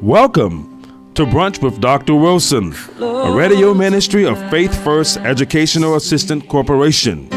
Welcome to Brunch with Dr. Wilson, a radio ministry of Faith First Educational Assistance Corporation.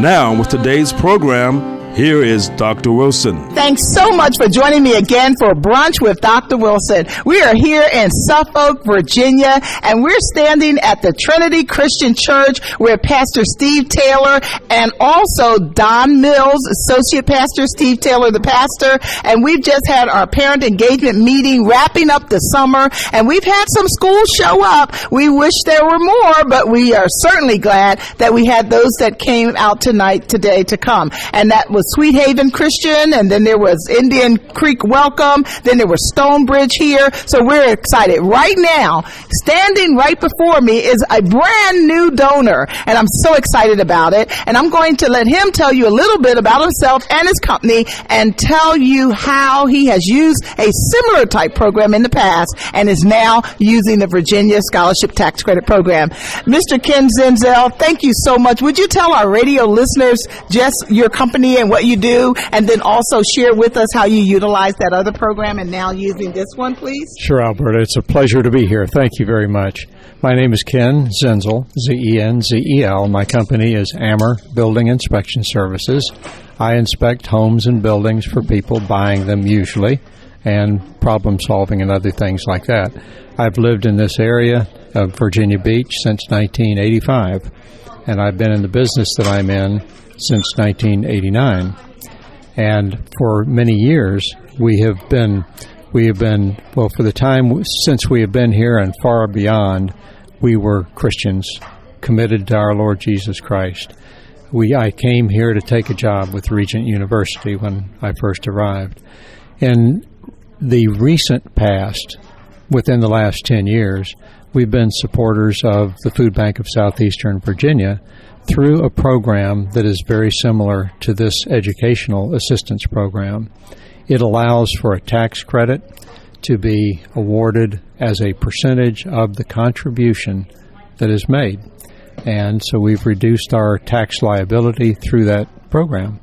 Now, with today's program, here is Dr. Wilson. Thanks so much for joining me again for Brunch with Dr. Wilson. We are here in Suffolk, Virginia, and we're standing at the Trinity Christian Church with Pastor Steve Taylor and also Don Mills, Associate Pastor, Steve Taylor, the pastor. And we've just had our parent engagement meeting wrapping up the summer, and we've had some schools show up. We wish there were more, but we are certainly glad that we had those that came out today to come. And that was Sweet Haven Christian, and then there was Indian Creek Welcome, then there was Stonebridge here. So we're excited. Right now, standing right before me is a brand new donor, and I'm so excited about it. And I'm going to let him tell you a little bit about himself and his company and tell you how he has used a similar type program in the past and is now using the Virginia Scholarship Tax Credit Program. Mr. Ken Zenzel, thank you so much. Would you tell our radio listeners just your company and what you do, and then also share with us how you utilize that other program and now using this one, please? Sure, Alberta. It's a pleasure to be here. Thank you very much. My name is Ken Zenzel, Zenzel. My company is Ammer Building Inspection Services. I inspect homes and buildings for people buying them usually, and problem solving and other things like that. I've lived in this area of Virginia Beach since 1985, and I've been in the business that I'm in since 1989. And for many years, we have been, well, for the time since we have been here and far beyond, we were Christians committed to our Lord Jesus Christ. I came here to take a job with Regent University when I first arrived. In the recent past, within the last 10 years, we've been supporters of the Food Bank of Southeastern Virginia through a program that is very similar to this educational assistance program. It allows for a tax credit to be awarded as a percentage of the contribution that is made. And so we've reduced our tax liability through that program.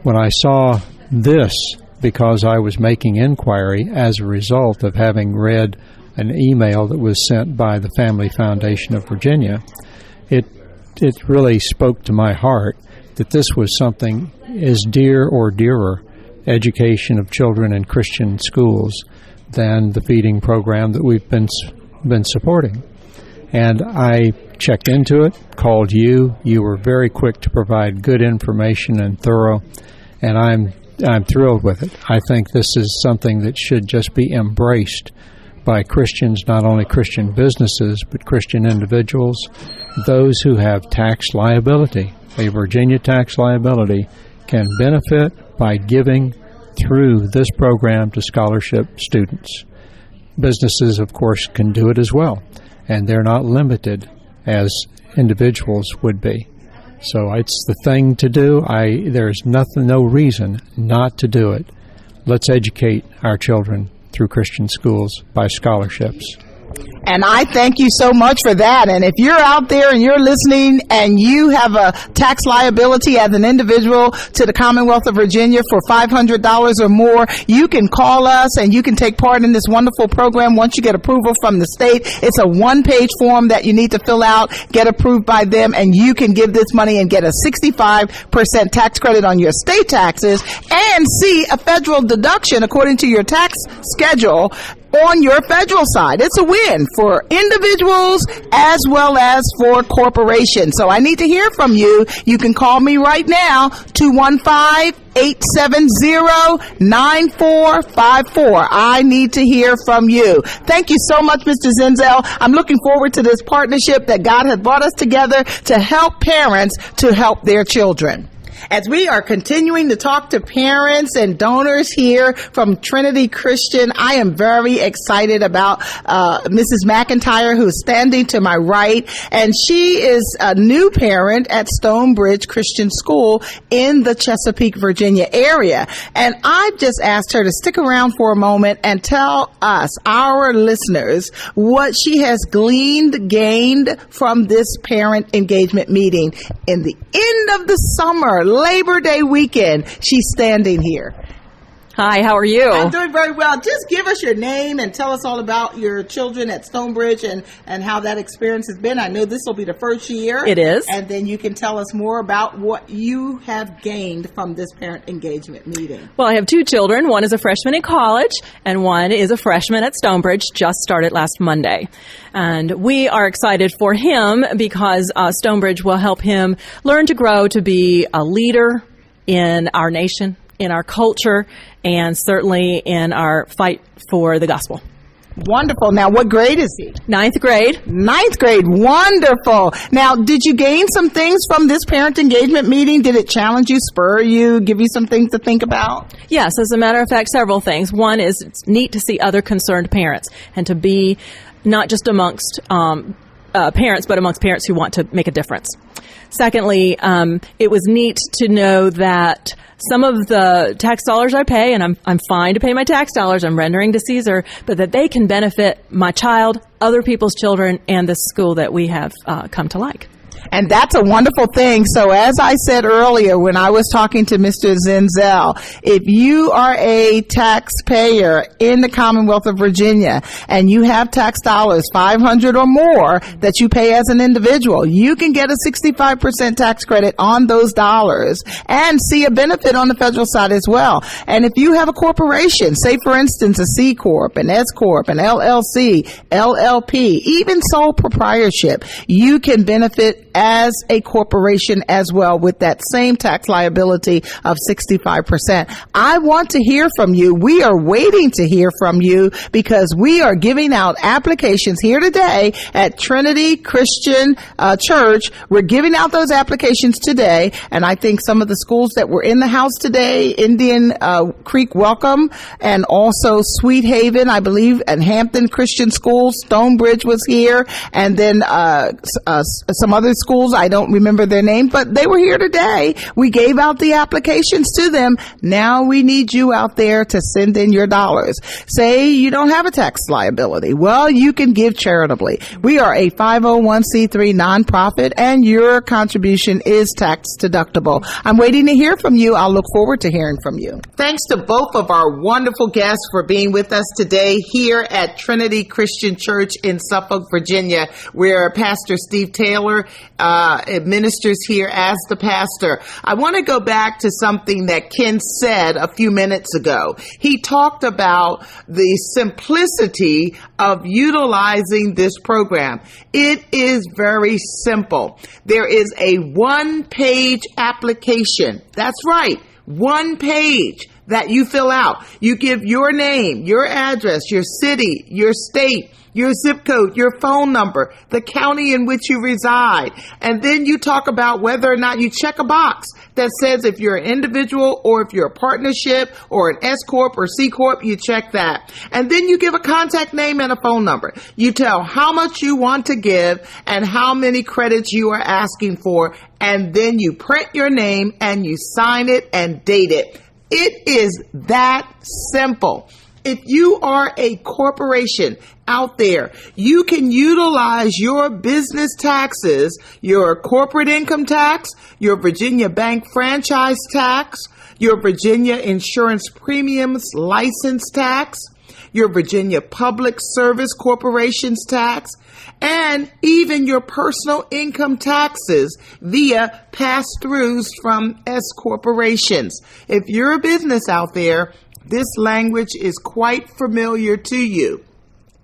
When I saw this, because I was making inquiry as a result of having read an email that was sent by the Family Foundation of Virginia, it really spoke to my heart that this was something as dear or dearer, education of children in Christian schools, than the feeding program that we've been supporting. And I checked into it, called you. You were very quick to provide good information and thorough, and I'm thrilled with it. I think this is something that should just be embraced by Christians, not only Christian businesses, but Christian individuals, those who have tax liability. A Virginia tax liability can benefit by giving through this program to scholarship students. Businesses, of course, can do it as well, and they're not limited as individuals would be. So it's the thing to do. There's no reason not to do it. Let's educate our children through Christian schools by scholarships. And I thank you so much for that. And if you're out there and you're listening and you have a tax liability as an individual to the Commonwealth of Virginia for $500 or more, you can call us and you can take part in this wonderful program once you get approval from the state. It's a one-page form that you need to fill out, get approved by them, and you can give this money and get a 65% tax credit on your state taxes and see a federal deduction according to your tax schedule on your federal side. It's a win for individuals as well as for corporations. So I need to hear from you. You can call me right now, 215-870-9454. I need to hear from you. Thank you so much, Mr. Zenzel. I'm looking forward to this partnership that God has brought us together to help parents to help their children. As we are continuing to talk to parents and donors here from Trinity Christian, I am very excited about Mrs. McIntyre, who is standing to my right, and she is a new parent at Stonebridge Christian School in the Chesapeake, Virginia area. And I've just asked her to stick around for a moment and tell us, our listeners, what she has gained from this parent engagement meeting in the end of the summer, Labor Day weekend. She's standing here. Hi, how are you? I'm doing very well. Just give us your name and tell us all about your children at Stonebridge and how that experience has been. I know this will be the first year. It is. And then you can tell us more about what you have gained from this parent engagement meeting. Well, I have two children. One is a freshman in college, and one is a freshman at Stonebridge, just started last Monday. And we are excited for him because Stonebridge will help him learn to grow to be a leader in our nation, in our culture, and certainly in our fight for the gospel. Wonderful. Now, what grade is he? Ninth grade. Ninth grade. Wonderful. Now, did you gain some things from this parent engagement meeting? Did it challenge you, spur you, give you some things to think about? Yes, as a matter of fact, several things. One is it's neat to see other concerned parents and to be not just amongst parents, but amongst parents who want to make a difference. Secondly, it was neat to know that some of the tax dollars I pay, and I'm fine to pay my tax dollars, I'm rendering to Caesar, but that they can benefit my child, other people's children, and the school that we have come to like. And that's a wonderful thing. So as I said earlier when I was talking to Mr. Zenzel, if you are a taxpayer in the Commonwealth of Virginia and you have tax dollars, $500 or more, that you pay as an individual, you can get a 65% tax credit on those dollars and see a benefit on the federal side as well. And if you have a corporation, say for instance a C Corp, an S Corp, an LLC, LLP, even sole proprietorship, you can benefit as a corporation as well with that same tax liability of 65%. I want to hear from you. We are waiting to hear from you because we are giving out applications here today at Trinity Christian Church. We're giving out those applications today, and I think some of the schools that were in the house today, Indian Creek Welcome, and also Sweet Haven, I believe, and Hampton Christian School, Stonebridge was here, and then some other schools, I don't remember their name, but they were here today. We gave out the applications to them. Now we need you out there to send in your dollars. Say you don't have a tax liability. Well, you can give charitably. We are a 501c3 nonprofit, and your contribution is tax deductible. I'm waiting to hear from you. I'll look forward to hearing from you. Thanks to both of our wonderful guests for being with us today here at Trinity Christian Church in Suffolk, Virginia, where Pastor Steve Taylor ministers here as the pastor. I want to go back to something that Ken said a few minutes ago. He talked about the simplicity of utilizing this program. It is very simple. There is a one-page application. That's right, one page that you fill out. You give your name, your address, your city, your state, your zip code, your phone number, the county in which you reside. And then you talk about whether or not you check a box that says if you're an individual or if you're a partnership or an S Corp or C Corp, you check that. And then you give a contact name and a phone number. You tell how much you want to give and how many credits you are asking for. And then you print your name and you sign it and date it. It is that simple. If you are a corporation out there, you can utilize your business taxes, your corporate income tax, your Virginia bank franchise tax, your Virginia insurance premiums license tax, your Virginia Public Service Corporations tax, and even your personal income taxes via pass-throughs from S corporations. If you're a business out there, this language is quite familiar to you.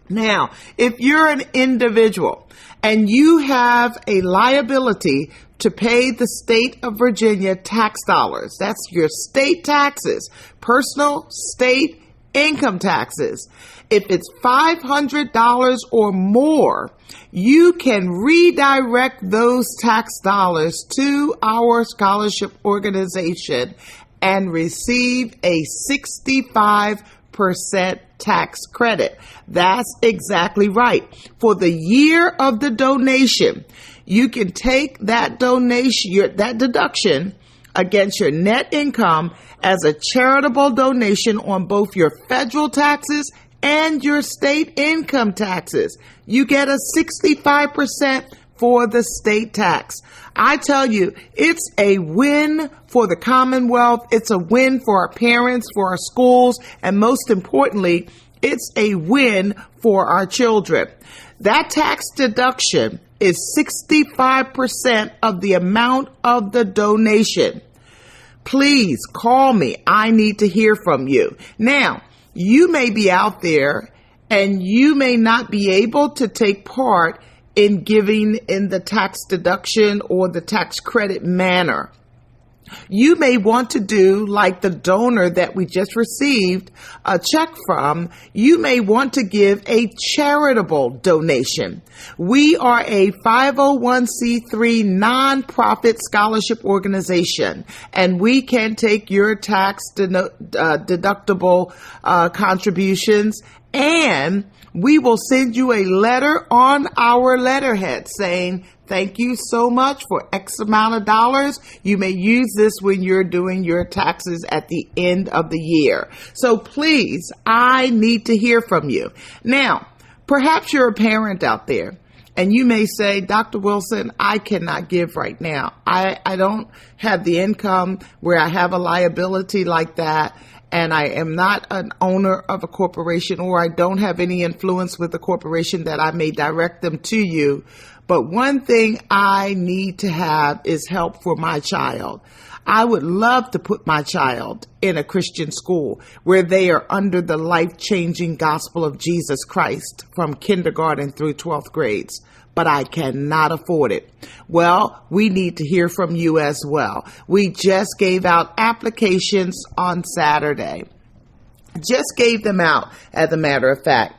Now, if you're an individual and you have a liability to pay the state of Virginia tax dollars, that's your state taxes, personal, state, income taxes. If it's $500 or more, you can redirect those tax dollars to our scholarship organization and receive a 65% tax credit. That's exactly right. For the year of the donation, you can take that donation, that deduction against your net income as a charitable donation on both your federal taxes and your state income taxes. You get a 65% for the state tax. I tell you, it's a win for the Commonwealth. It's a win for our parents, for our schools, and most importantly, it's a win for our children. That tax deduction is 65% of the amount of the donation. Please call me. I need to hear from you. Now, you may be out there and you may not be able to take part in giving in the tax deduction or the tax credit manner. You may want to do like the donor that we just received a check from. You may want to give a charitable donation. We are a 501c3 nonprofit scholarship organization, and we can take your tax deductible contributions, and we will send you a letter on our letterhead saying, thank you so much for X amount of dollars. You may use this when you're doing your taxes at the end of the year. So please, I need to hear from you. Now, perhaps you're a parent out there and you may say, Dr. Wilson, I cannot give right now. I don't have the income where I have a liability like that. And I am not an owner of a corporation, or I don't have any influence with the corporation that I may direct them to you. But one thing I need to have is help for my child. I would love to put my child in a Christian school where they are under the life-changing gospel of Jesus Christ from kindergarten through 12th grades. But I cannot afford it. Well, we need to hear from you as well. We just gave out applications on Saturday. Just gave them out, as a matter of fact.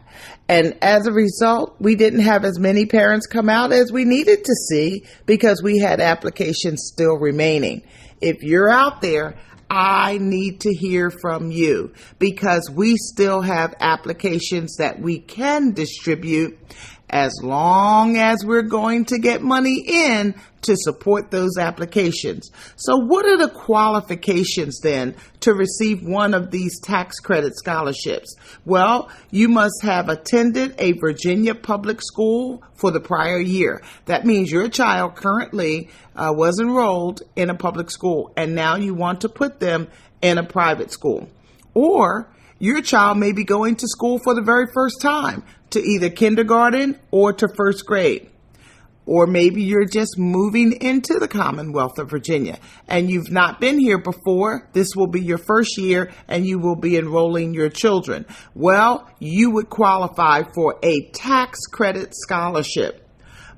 And as a result, we didn't have as many parents come out as we needed to see because we had applications still remaining. If you're out there, I need to hear from you because we still have applications that we can distribute as long as we're going to get money in to support those applications. So what are the qualifications then to receive one of these tax credit scholarships? Well, you must have attended a Virginia public school for the prior year. That means your child currently was enrolled in a public school and now you want to put them in a private school. Or your child may be going to school for the very first time, to either kindergarten or to first grade. Or maybe you're just moving into the Commonwealth of Virginia and you've not been here before. This will be your first year and you will be enrolling your children. Well, you would qualify for a tax credit scholarship.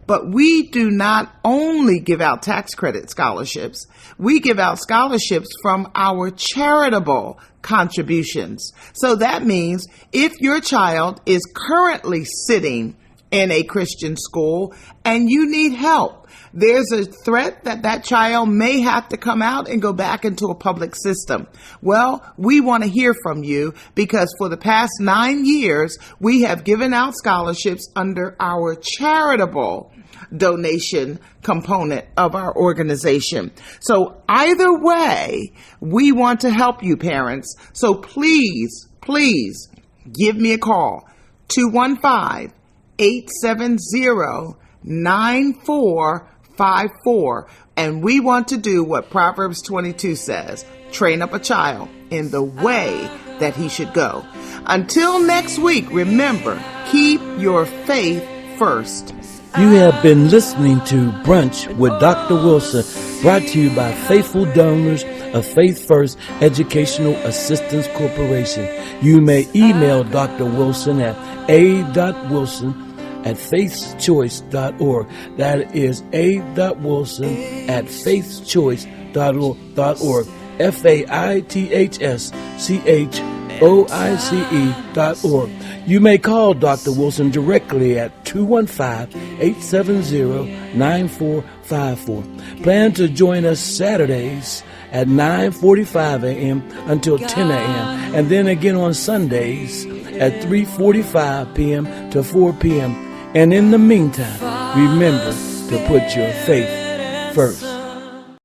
But we do not only give out tax credit scholarships. We give out scholarships from our charitable contributions. So that means if your child is currently sitting in a Christian school and you need help, there's a threat that that child may have to come out and go back into a public system. Well, we want to hear from you because for the past 9 years, we have given out scholarships under our charitable donation component of our organization. So either way, we want to help you parents. So please give me a call, 215-870-9454. And we want to do what Proverbs 22 says, train up a child in the way that he should go. Until next week, remember, keep your faith first. You have been listening to Brunch with Dr. Wilson, brought to you by faithful donors of Faith First Educational Assistance Corporation. You may email Dr. Wilson at a.wilson@faithschoice.org. That is a.wilson@faithschoice.org. FAITHSCHOICE.org. oice.org. You may call Dr. Wilson directly at 215-870-9454. Plan to join us Saturdays at 9:45 a.m. until 10 a.m. and then again on Sundays at 3:45 p.m. to 4 p.m. And in the meantime, remember to put your faith first.